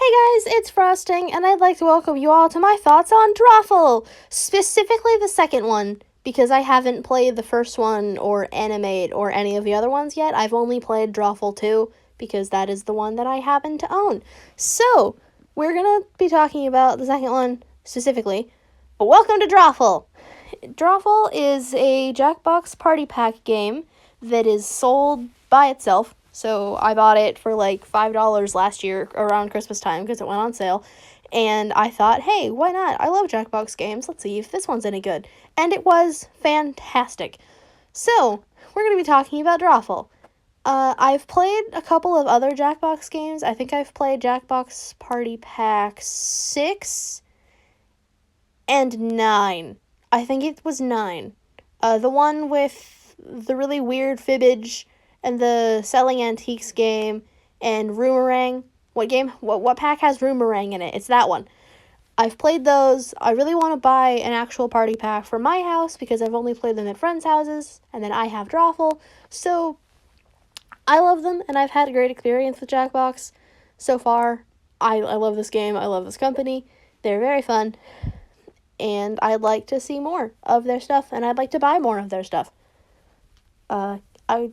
Hey guys, it's Frosting, and I'd like to welcome you all to my thoughts on Drawful, specifically the second one, because I haven't played the first one or Animate or any of the other ones yet. I've only played Drawful2, because that is the one that I happen to own. So, we're gonna be talking about the second one specifically, but welcome to Drawful! Drawful is a Jackbox Party Pack game that is sold by itself. So I bought it for like $5 last year around Christmas time because it went on sale. And I thought, hey, why not? I love Jackbox games. Let's see if this one's any good. And it was fantastic. So, we're going to be talking about Drawful. I've played a couple of other Jackbox games. I think I've played Jackbox Party Pack 6 and 9. I think it was 9. The one with the really weird fibbage and the selling antiques game and Roomerang. What game? What pack has Roomerang in it? It's that one. I've played those. I really want to buy an actual party pack for my house because I've only played them at friends' houses, and then I have Drawful. So I love them, and I've had a great experience with Jackbox so far. I love this game. I love this company. They're very fun, and I'd like to see more of their stuff, and I'd like to buy more of their stuff.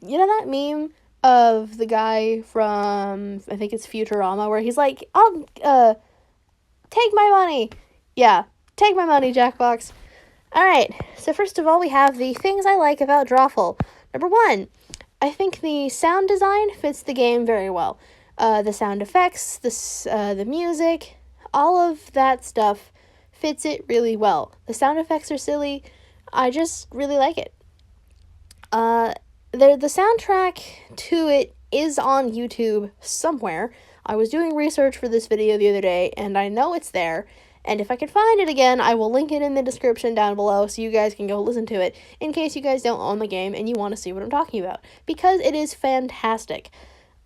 You know that meme of the guy from, I think it's Futurama, where he's like, take my money. Yeah, take my money, Jackbox. Alright, so first of all, we have the things I like about Drawful. Number 1, I think the sound design fits the game very well. The sound effects, the music, all of that stuff fits it really well. The sound effects are silly. I just really like it. The soundtrack to it is on YouTube somewhere. I was doing research for this video the other day, and I know it's there. And if I can find it again, I will link it in the description down below so you guys can go listen to it in case you guys don't own the game and you want to see what I'm talking about. Because it is fantastic.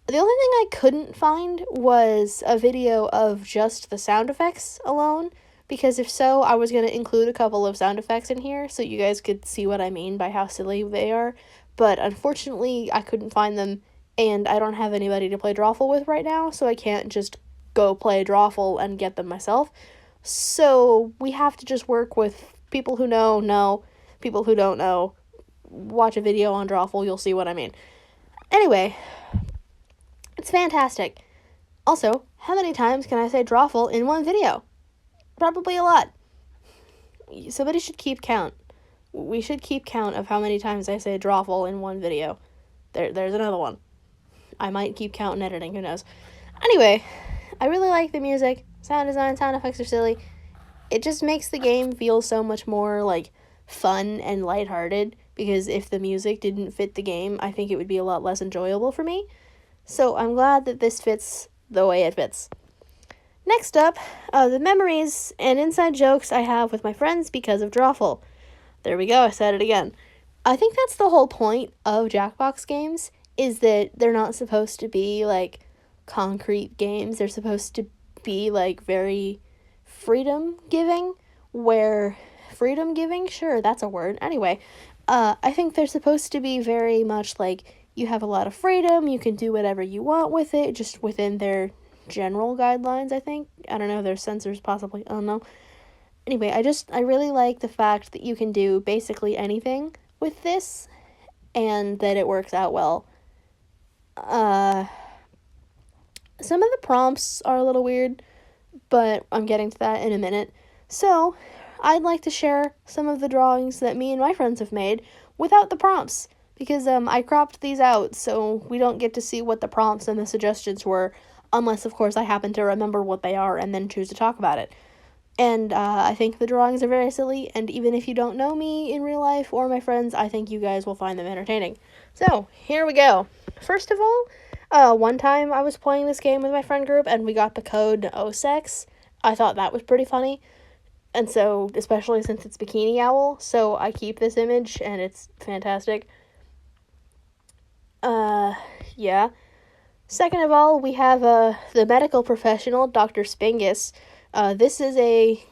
The only thing I couldn't find was a video of just the sound effects alone. Because if so, I was going to include a couple of sound effects in here so you guys could see what I mean by how silly they are. But unfortunately, I couldn't find them, and I don't have anybody to play Drawful with right now, so I can't just go play Drawful and get them myself. So we have to just work with people who know, people who don't know. Watch a video on Drawful, you'll see what I mean. Anyway, it's fantastic. Also, how many times can I say Drawful in one video? Probably a lot. Somebody should keep count. We should keep count of how many times I say Drawful in one video. There's another one. I might keep count in editing, who knows. Anyway, I really like the music. Sound design, sound effects are silly. It just makes the game feel so much more, like, fun and lighthearted, because if the music didn't fit the game, I think it would be a lot less enjoyable for me. So I'm glad that this fits the way it fits. Next up, the memories and inside jokes I have with my friends because of Drawful. There we go, I said it again. I think that's the whole point of Jackbox games, is that they're not supposed to be, like, concrete games. They're supposed to be, like, very freedom-giving, where freedom-giving? Sure, that's a word. Anyway, I think they're supposed to be very much, like, you have a lot of freedom, you can do whatever you want with it, just within their general guidelines, I think. I don't know, there's censors possibly, I don't know. Anyway, I really like the fact that you can do basically anything with this, and that it works out well. Some of the prompts are a little weird, but I'm getting to that in a minute. So, I'd like to share some of the drawings that me and my friends have made without the prompts, because I cropped these out, so we don't get to see what the prompts and the suggestions were, unless, of course, I happen to remember what they are and then choose to talk about it. And I think the drawings are very silly, and even if you don't know me in real life or my friends, I think you guys will find them entertaining. So, here we go. First of all, one time I was playing this game with my friend group, and we got the code OSEX. I thought that was pretty funny, and so, especially since it's Bikini Owl, so I keep this image, and it's fantastic. Yeah. Second of all, we have the medical professional, Dr. Spingus. This is a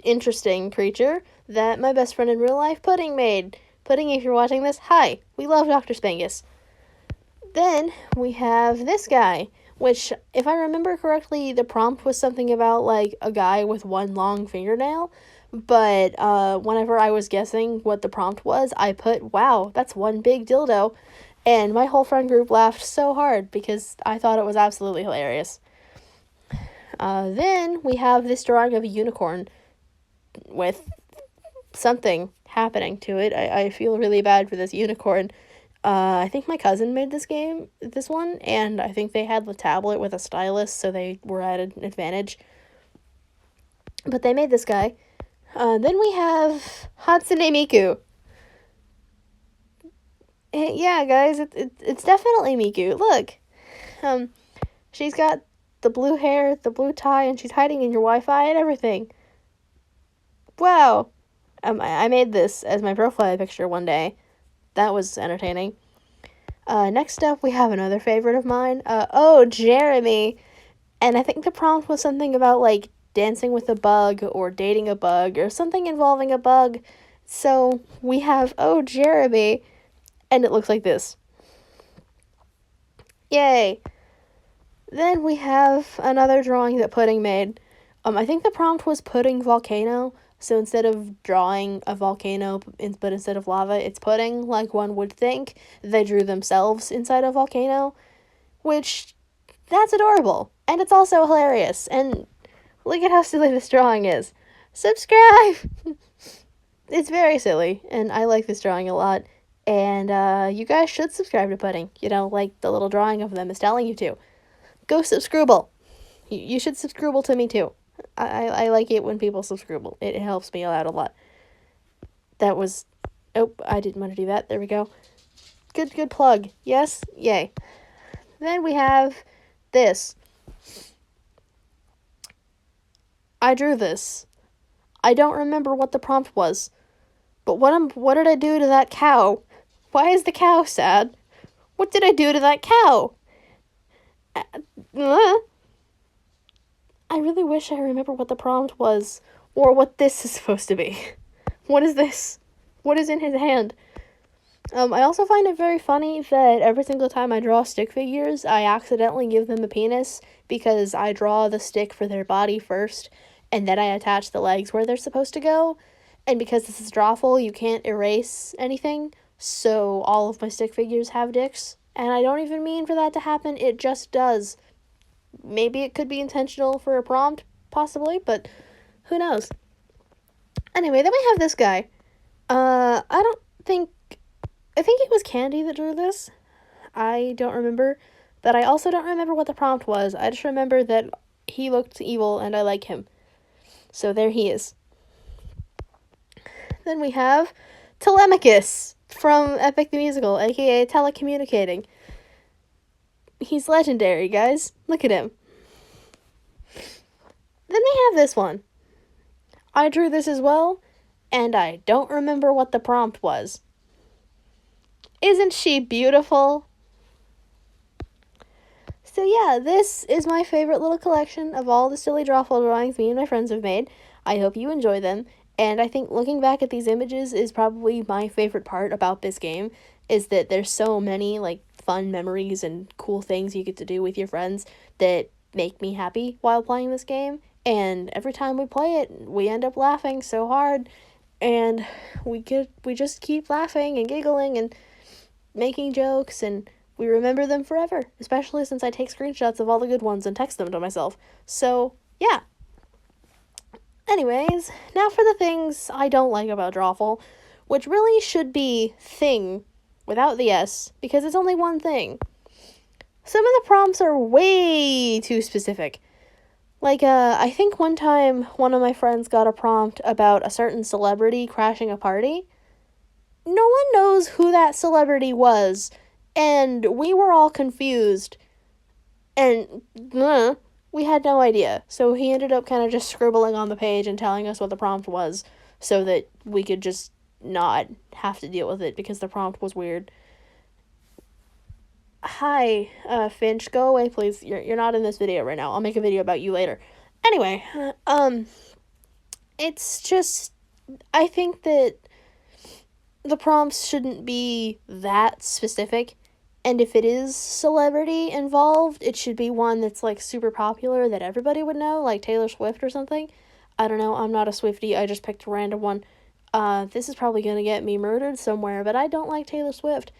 interesting creature that my best friend in real life, Pudding, made. Pudding, if you're watching this, hi. We love Dr. Spingus. Then we have this guy. which, if I remember correctly, the prompt was something about, like, a guy with one long fingernail, but, whenever I was guessing what the prompt was, I put, wow, that's one big dildo, and my whole friend group laughed so hard, because I thought it was absolutely hilarious. Then we have this drawing of a unicorn with something happening to it. I feel really bad for this unicorn. I think my cousin made this one, and I think they had the tablet with a stylus, so they were at an advantage. But they made this guy. Then we have Hatsune Miku. Yeah, guys, it's definitely Miku. Look, she's got the blue hair, the blue tie, and she's hiding in your Wi-Fi and everything. Wow. I made this as my profile picture one day. That was entertaining. Next up, we have another favorite of mine. Oh, Jeremy. And I think the prompt was something about, like, dancing with a bug or dating a bug or something involving a bug. So we have, oh, Jeremy. And it looks like this. Yay. Then we have another drawing that Pudding made. I think the prompt was pudding volcano. So instead of drawing a volcano, but instead of lava, it's pudding, like one would think. They drew themselves inside a volcano, which, that's adorable. And it's also hilarious. And look at how silly this drawing is. Subscribe! It's very silly, and I like this drawing a lot. And you guys should subscribe to Pudding. You know, like the little drawing of them is telling you to. Go subscribe. You should subscribe to me too. I like it when people subscribe. It helps me out a lot. That was... Oh, I didn't want to do that. There we go. Good plug. Yes? Yay. Then we have this. I drew this. I don't remember what the prompt was. But what did I do to that cow? Why is the cow sad? What did I do to that cow? I really wish I remember what the prompt was, or what this is supposed to be. What is this? What is in his hand? I also find it very funny that every single time I draw stick figures, I accidentally give them a penis, because I draw the stick for their body first, and then I attach the legs where they're supposed to go. And because this is Drawful, you can't erase anything, so all of my stick figures have dicks. And I don't even mean for that to happen, it just does. Maybe it could be intentional for a prompt, possibly, but who knows. Anyway, then we have this guy. I think it was Candy that drew this. I don't remember, but I also don't remember what the prompt was. I just remember that he looked evil and I like him. So there he is. Then we have Telemachus from Epic the Musical, aka Telecommunicating. He's legendary, guys. Look at him. Then we have this one. I drew this as well, and I don't remember what the prompt was. Isn't she beautiful? So yeah, this is my favorite little collection of all the silly Drawful drawings me and my friends have made. I hope you enjoy them. And I think looking back at these images is probably my favorite part about this game, is that there's so many, like, fun memories and cool things you get to do with your friends that make me happy while playing this game. And every time we play it, we end up laughing so hard, and we just keep laughing and giggling and making jokes, and we remember them forever, especially since I take screenshots of all the good ones and text them to myself. So, yeah. Anyways, now for the things I don't like about Drawful, which really should be thing without the S, because it's only one thing. Some of the prompts are way too specific. Like, I think one time one of my friends got a prompt about a certain celebrity crashing a party. No one knows who that celebrity was, and we were all confused, and we had no idea. So he ended up kind of just scribbling on the page and telling us what the prompt was, so that we could just not have to deal with it, because the prompt was weird. Hi, Finch, go away, please. You're not in this video right now. I'll make a video about you later. Anyway, it's just, I think that the prompts shouldn't be that specific, And if it is celebrity involved, it should be one that's, like, super popular that everybody would know, like Taylor Swift or something. I don't know, I'm not a Swiftie, I just picked a random one. This is probably gonna get me murdered somewhere, but I don't like Taylor Swift.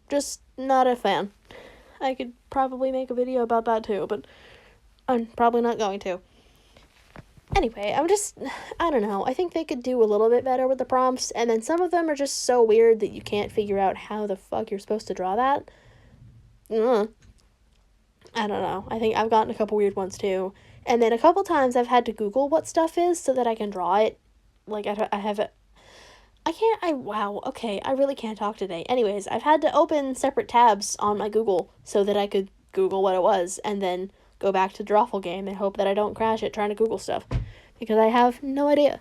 Just not a fan. I could probably make a video about that too, but I'm probably not going to. Anyway, I don't know, I think they could do a little bit better with the prompts, and then some of them are just so weird that you can't figure out how the fuck you're supposed to draw that. I don't know, I think I've gotten a couple weird ones too, and then a couple times I've had to Google what stuff is so that I can draw it. Like, I have it. Wow, okay, I really can't talk today. Anyways, I've had to open separate tabs on my Google so that I could Google what it was, and then go back to Drawful game and hope that I don't crash it trying to Google stuff, because I have no idea.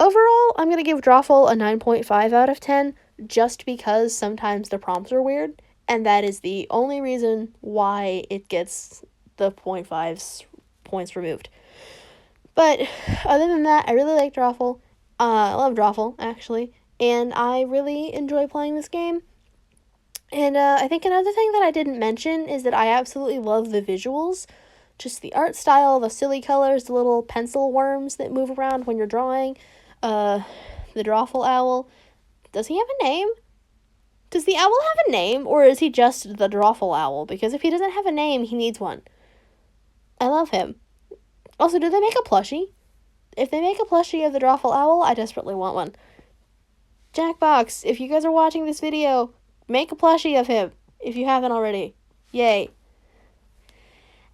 Overall, I'm going to give Drawful a 9.5 out of 10, just because sometimes the prompts are weird, and that is the only reason why it gets the 0.5's points removed. But other than that, I really like Drawful. I love Drawful, actually, and I really enjoy playing this game. And I think another thing that I didn't mention is that I absolutely love the visuals. Just the art style, the silly colors, the little pencil worms that move around when you're drawing. The Drawful owl. Does he have a name? Does the owl have a name, or is he just the Drawful owl? Because if he doesn't have a name, he needs one. I love him. Also, do they make a plushie? If they make a plushie of the Drawful owl, I desperately want one. Jackbox, if you guys are watching this video, make a plushie of him, if you haven't already. Yay.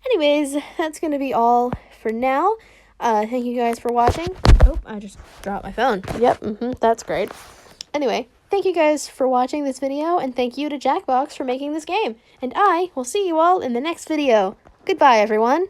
Anyways, that's going to be all for now. Thank you guys for watching. Oh, I just dropped my phone. Yep, that's great. Anyway, thank you guys for watching this video, and thank you to Jackbox for making this game. And I will see you all in the next video. Goodbye, everyone.